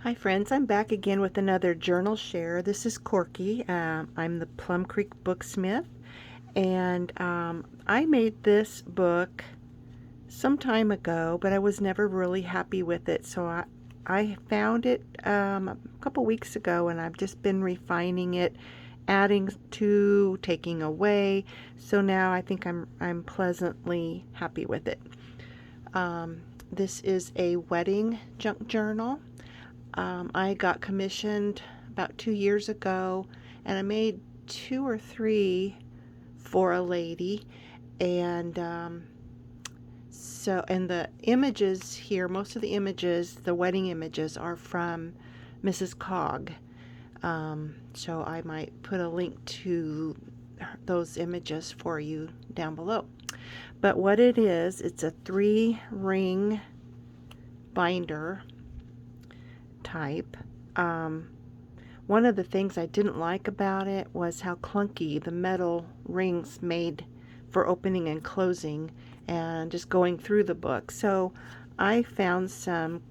Hi friends, I'm back again with another journal share. This is Corky. I'm the Plum Creek Booksmith, and I made this book some time ago, but I was never really happy with it. So I found it a couple weeks ago, and I've just been refining it, adding to, taking away. So now I think I'm pleasantly happy with it. This is a wedding junk journal. I got commissioned about 2 years ago, and I made two or three for a lady. And and the images here, most of the images, the wedding images, are from Mrs. Cog. So I might put a link to those images for you down below. But what it is, it's a 3-ring binder type. One of the things I didn't like about it was how clunky the metal rings made for opening and closing and just going through the book. So I found some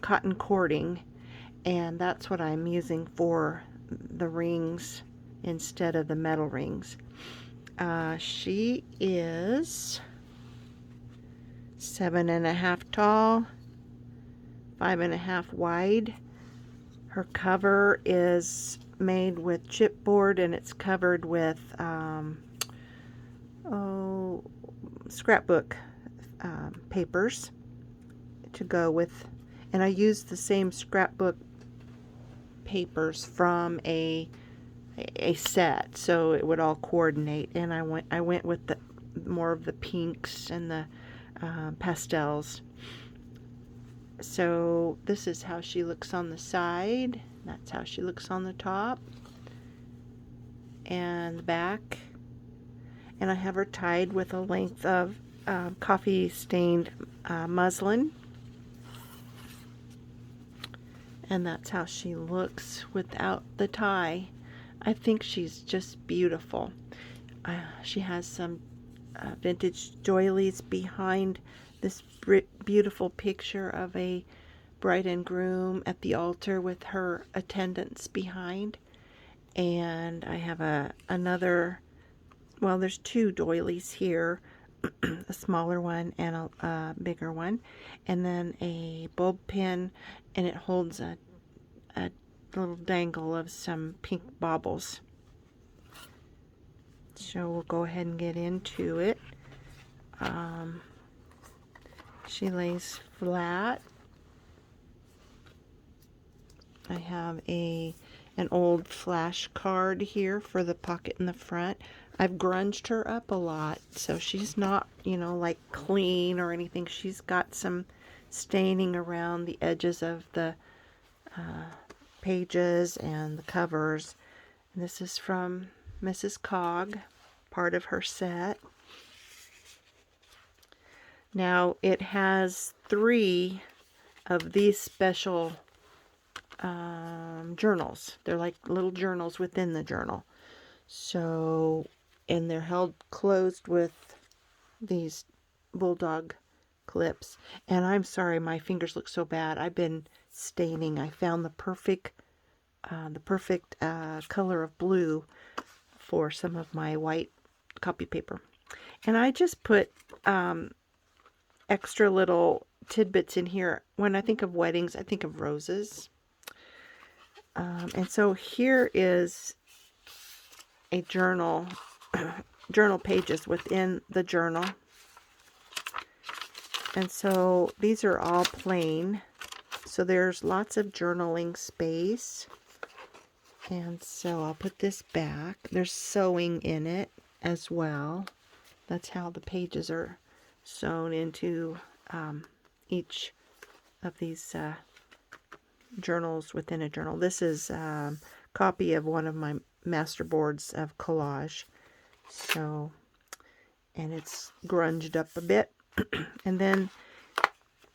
cotton cording, and that's what I'm using for the rings instead of the metal rings. She is 7.5 tall, 5.5 wide. Her cover is made with chipboard, and it's covered with scrapbook papers to go with, and I used the same scrapbook papers from a set, so it would all coordinate. And I went with the more of the pinks and the pastels. So this is how she looks on the side. That's how she looks on the top and the back. And I have her tied with a length of coffee stained muslin. And that's how she looks without the tie. I think she's just beautiful. She has some vintage doilies behind this beautiful picture of a bride and groom at the altar with her attendants behind. And I have another, well, there's two doilies here, a smaller one and a bigger one, and then a bulb pin, and it holds a little dangle of some pink baubles. So we'll go ahead and get into it. She lays flat. I have an old flash card here for the pocket in the front. I've grunged her up a lot, so she's not, like clean or anything. She's got some staining around the edges of the pages and the covers. And this is from Mrs. Cog, part of her set. Now it has 3 of these special journals. They're like little journals within the journal. So, and they're held closed with these bulldog clips. And I'm sorry, my fingers look so bad. I've been staining. I found the perfect color of blue for some of my white copy paper. And I just put extra little tidbits in here. When I think of weddings, I think of roses. And so here is a journal pages within the journal. And so these are all plain. So there's lots of journaling space. And so I'll put this back. There's sewing in it as well. That's how the pages are sewn into each of these journals within a journal. This is a copy of one of my master boards of collage. So, and it's grunged up a bit. And then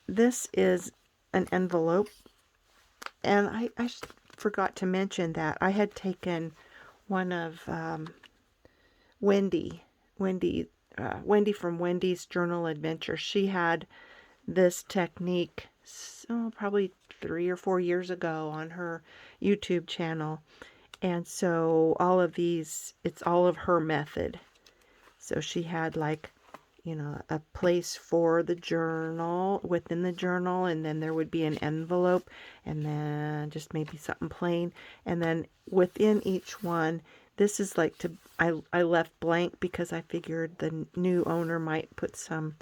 this is an envelope. And I forgot to mention that I had taken one of Wendy from Wendy's Journal Adventure. She had this technique probably 3 or 4 years ago on her YouTube channel. And so all of these, it's all of her method. So she had like, you know, a place for the journal, within the journal, and then there would be an envelope, and then just maybe something plain. And then within each one, this is like I left blank because I figured the new owner might put some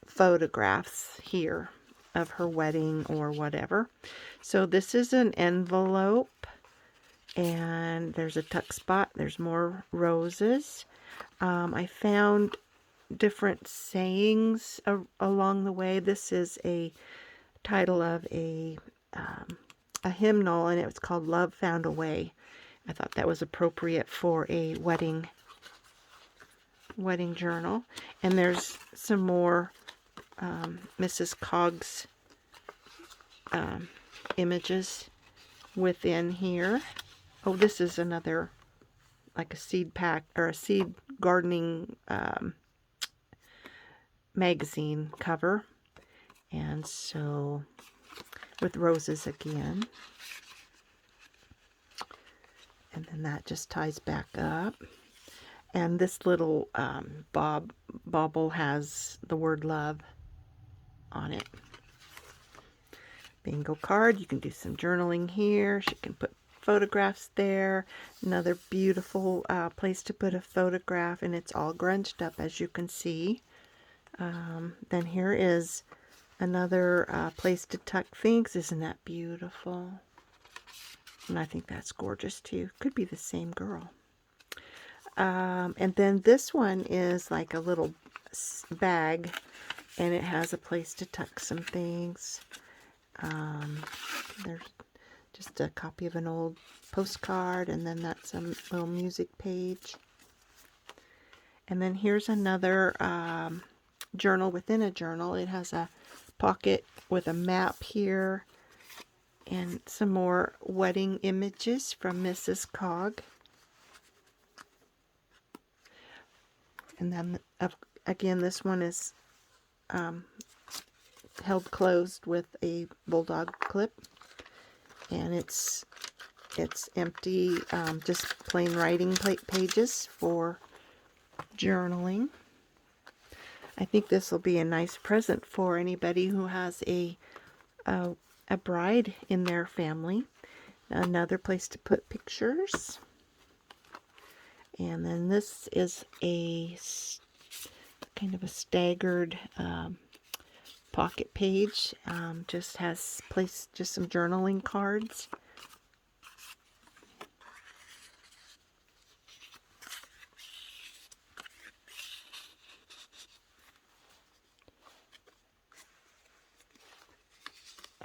photographs here of her wedding or whatever. So this is an envelope, and there's a tuck spot. There's more roses. I found different sayings along the way. This is a title of a hymnal, and it was called Love Found a Way. I thought that was appropriate for a wedding journal. And there's some more Mrs. Cog's images within here. Oh, this is another, like a seed pack or a seed gardening magazine cover. And so with roses again. And then that just ties back up. And this little bauble has the word love on it. Bingo card. You can do some journaling here. She can put photographs there. Another beautiful place to put a photograph, and it's all grunged up, as you can see. Then here is another place to tuck things. Isn't that beautiful? And I think that's gorgeous too. Could be the same girl. And then this one is like a little bag, and it has a place to tuck some things. There's just a copy of an old postcard, and then that's a little music page. And then here's another journal within a journal. It has a pocket with a map here, and some more wedding images from Mrs. Cog. And then again, this one is held closed with a bulldog clip, and it's empty, just plain writing pages for journaling. I think this will be a nice present for anybody who has a bride in their family. Another place to put pictures. And then this is a kind of a staggered pocket page. Just has just some journaling cards.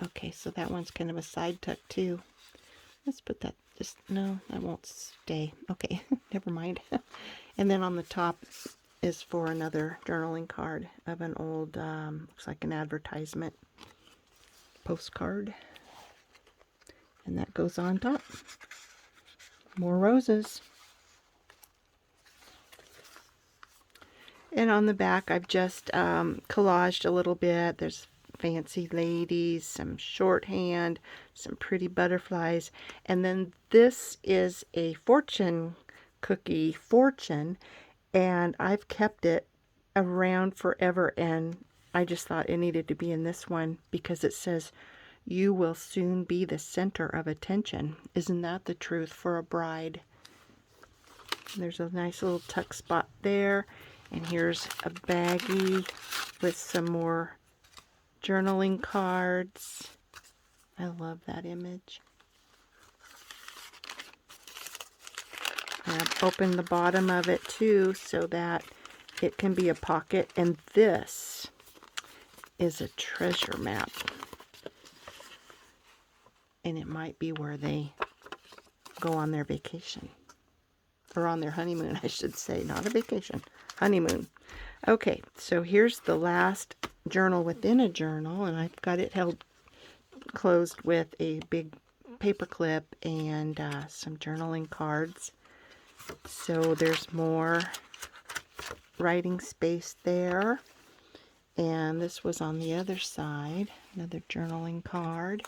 Okay, so that one's kind of a side tuck too. Let's put that, no, that won't stay. Okay, never mind. And then on the top is for another journaling card of an old, looks like an advertisement postcard. And that goes on top. More roses. And on the back, I've just collaged a little bit. There's fancy ladies, some shorthand, some pretty butterflies, and then this is a fortune cookie fortune, and I've kept it around forever, and I just thought it needed to be in this one because it says, "You will soon be the center of attention." Isn't that the truth for a bride? There's a nice little tuck spot there, and here's a baggie with some more journaling cards. I love that image. And I've opened the bottom of it too so that it can be a pocket. And this is a treasure map. And it might be where they go on their vacation. Or on their honeymoon, I should say. Not a vacation. Honeymoon. Okay, so here's the last journal within a journal, and I've got it held closed with a big paper clip and some journaling cards. So there's more writing space there, and this was on the other side, another journaling card.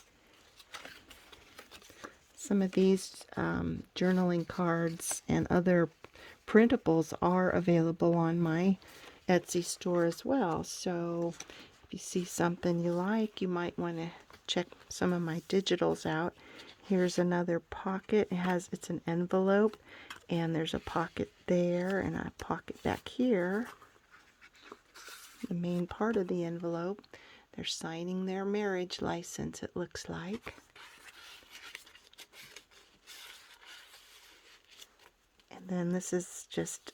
Some of these journaling cards and other printables are available on my Etsy store as well. So if you see something you like, you might want to check some of my digitals out. Here's another pocket. It's an envelope, and there's a pocket there and a pocket back here. The main part of the envelope. They're signing their marriage license, it looks like. And then this is just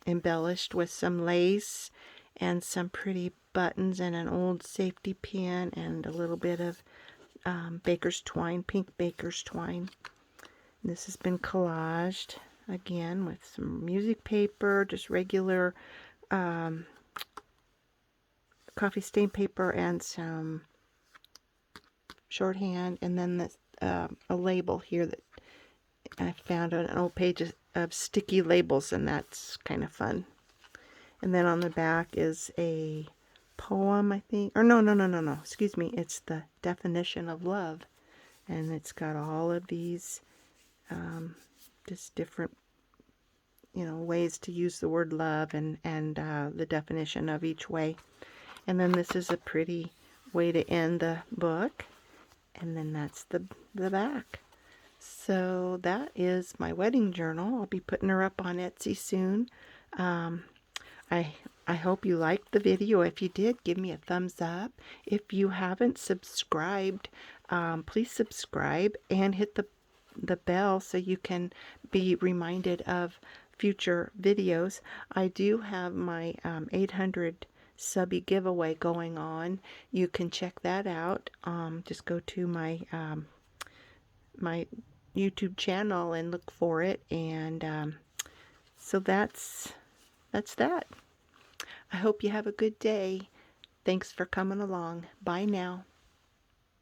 embellished with some lace and some pretty buttons and an old safety pin and a little bit of baker's twine, pink baker's twine. This has been collaged again with some music paper, just regular coffee stain paper and some shorthand, and then this, a label here that I found on an old page of sticky labels, and that's kind of fun. And then on the back is a poem, I think, or no, excuse me, it's the definition of love, and it's got all of these just different, ways to use the word love and the definition of each way. And then this is a pretty way to end the book, and then that's the back. So that is my wedding journal. I'll be putting her up on Etsy soon. I hope you liked the video. If you did, give me a thumbs up. If you haven't subscribed, please subscribe and hit the bell so you can be reminded of future videos. I do have my 800 subby giveaway going on. You can check that out. Just go to my my YouTube channel and look for it, and so that's that. I hope you have a good day. Thanks for coming along. Bye now.